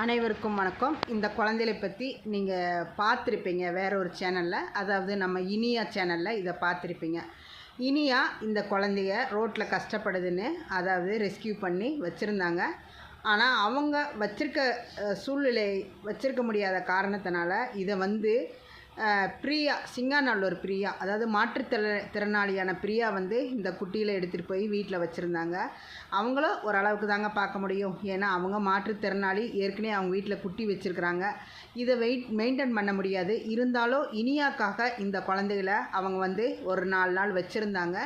அனைவருக்கும் வணக்கம். இந்த குழந்தைகளை பற்றி நீங்கள் பார்த்துருப்பீங்க வேற ஒரு சேனலில், அதாவது நம்ம இனியா சேனலில் இதை பார்த்துருப்பீங்க. இனியா இந்த குழந்தைய ரோட்டில் கஷ்டப்படுதுன்னு அதாவது ரெஸ்கியூ பண்ணி வச்சுருந்தாங்க. ஆனால் அவங்க சூழ்நிலை வச்சுருக்க முடியாத காரணத்தினால இதை பிரியா, சிங்காநல்லூர் பிரியா, அதாவது திறனாளியான பிரியா இந்த குட்டியில் எடுத்துகிட்டு போய் வீட்டில் வச்சுருந்தாங்க. அவங்களும் ஓரளவுக்கு தாங்க பார்க்க முடியும். ஏன்னா அவங்க மாற்றுத்திறனாளி, ஏற்கனவே அவங்க வீட்டில் குட்டி வச்சுருக்குறாங்க. இதை மெயின்டைன் பண்ண முடியாது. இருந்தாலும் இனியாக்காக இந்த குழந்தைகளை அவங்க ஒரு 4 நாள் வச்சுருந்தாங்க.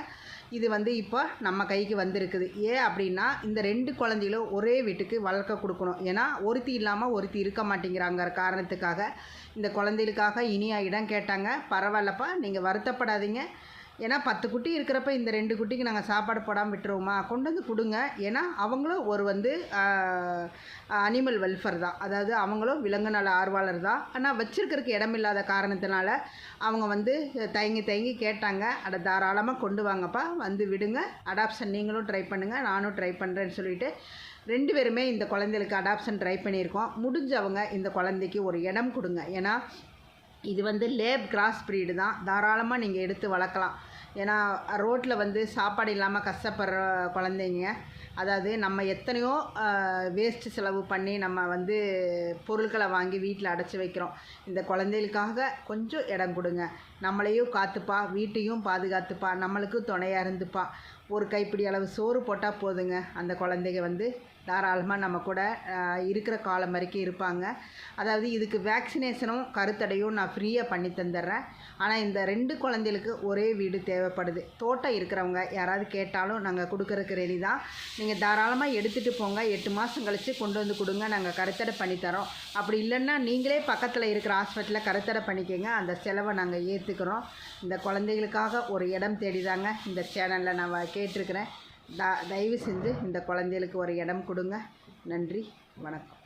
இது இப்போ நம்ம கைக்கு வந்திருக்குது. ஏன் அப்படின்னா, இந்த 2 குழந்தைகளும் ஒரே வீட்டுக்கு வளர்க்க கொடுக்கணும். ஏன்னா ஒருத்தி இல்லாமல் ஒருத்தி இருக்க மாட்டேங்கிறாங்கிற காரணத்துக்காக இந்த குழந்தைகளுக்காக இனியா இடம் கேட்டாங்க. பரவாயில்லப்பா, நீங்கள் வருத்தப்படாதீங்க. ஏன்னா 10 குட்டி இருக்கிறப்ப இந்த 2 குட்டிக்கு நாங்கள் சாப்பாடு போடாமல் விட்டுருவோமா, கொண்டு வந்து கொடுங்க. ஏன்னா அவங்களும் ஒரு அனிமல் வெல்ஃபேர் தான், அதாவது அவங்களும் விலங்கு நல ஆர்வலர் தான். ஆனால் வச்சுருக்கிறதுக்கு இடமில்லாத காரணத்தினால அவங்க தயங்கி கேட்டாங்க. அதை தாராளமாக கொண்டு வாங்கப்பா, விடுங்க. அடாப்ஷன் நீங்களும் ட்ரை பண்ணுங்கள், நானும் ட்ரை பண்ணுறேன்னு சொல்லிவிட்டு 2 பேருமே இந்த குழந்தைகளுக்கு அடாப்ஷன் ட்ரை பண்ணியிருக்கோம். முடிஞ்சவங்க இந்த குழந்தைக்கு ஒரு இடம் கொடுங்க. ஏன்னா இது லேப் கிராஸ் ப்ரீடு தான், தாராளமாக நீங்கள் எடுத்து வளர்க்கலாம். ஏன்னா ரோட்டில் சாப்பாடு இல்லாமல் கஷ்டப்படுற குழந்தைங்க, அதாவது நம்ம எத்தனையோ வேஸ்ட்டு செலவு பண்ணி நம்ம பொருட்களை வாங்கி வீட்டில் அடைச்சி வைக்கிறோம். இந்த குழந்தைகளுக்காக கொஞ்சம் இடம் கொடுங்க. நம்மளையும் காத்துப்பா, வீட்டையும் பாதுகாத்துப்பா, நம்மளுக்கும் துணையாக இருந்துப்பா. ஒரு கைப்பிடி அளவு சோறு போட்டால் போதுங்க. அந்த குழந்தைங்க தாராளமாக நம்ம கூட இருக்கிற காலம் வரைக்கும் இருப்பாங்க. அதாவது இதுக்கு வேக்சினேஷனும் கருத்தடையும் நான் ஃப்ரீயாக பண்ணி தந்துடுறேன். ஆனால் இந்த 2 குழந்தைகளுக்கு ஒரே வீடு தேவைப்படுது. தோட்டம் இருக்கிறவங்க யாராவது கேட்டாலும் நாங்கள் கொடுக்கறதுக்கு ரெடி தான். நீங்கள் தாராளமாக எடுத்துகிட்டு போங்க. 8 மாதம் கழித்து கொண்டு கொடுங்க, நாங்கள் கருத்தடை பண்ணித்தரோம். அப்படி இல்லைன்னா நீங்களே பக்கத்தில் இருக்கிற ஹாஸ்பிட்டலில் கருத்தடை பண்ணிக்கோங்க. அந்த செலவை நாங்கள் ஏற்றுக்கிறோம். இந்த குழந்தைகளுக்காக ஒரு இடம் தேடிதாங்க இந்த சேனலில் நான் கேட்டிருக்கிறேன். தயவு செஞ்சு இந்த குழந்தைகளுக்கு ஒரு இடம் கொடுங்க. நன்றி, வணக்கம்.